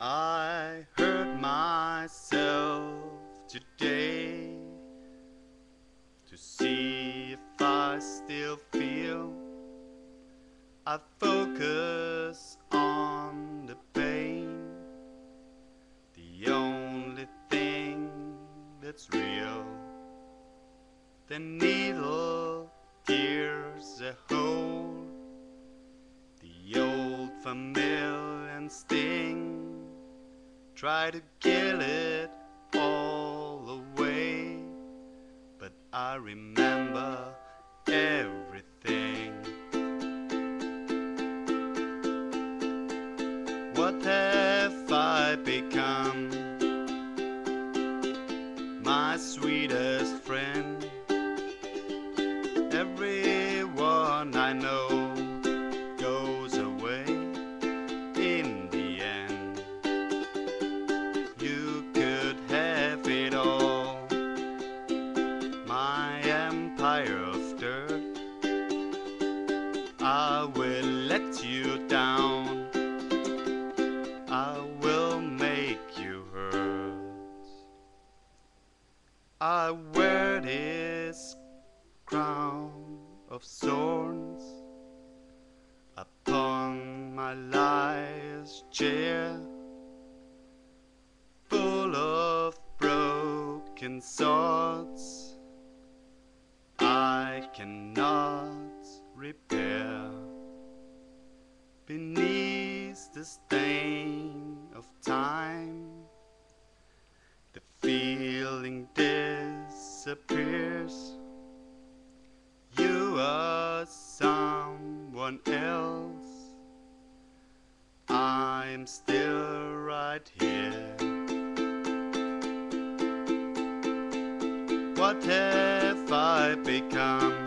I hurt myself today to see if I still feel. I focus on the pain, the only thing that's real. The needle tears a hole, the old familiar sting. Try to kill it all away, but I remember everything. What have I become? My sweetest friend. Everyone I know goes away in the end. You could have it all, my empire of dirt. I will let you down, I will make you hurt. I wear this crown of thorns upon my life's chair, full of broken thoughts I cannot repair. Beneath the stain of time, the feeling disappears. You are someone else, I'm still right here. What have I become?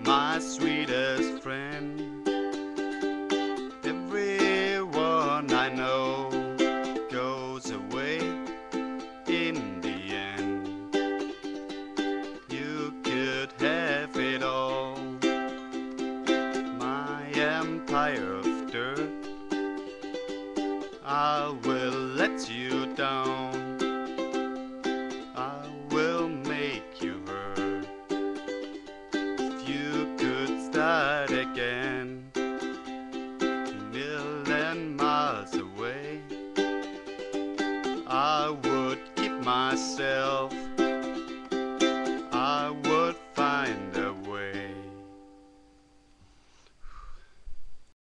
My sweetest friend. Everyone I know goes away in the end. You could have it all, my empire of dirt. I will let you down, I will make you hurt. If you could start again, a million miles away, I would keep myself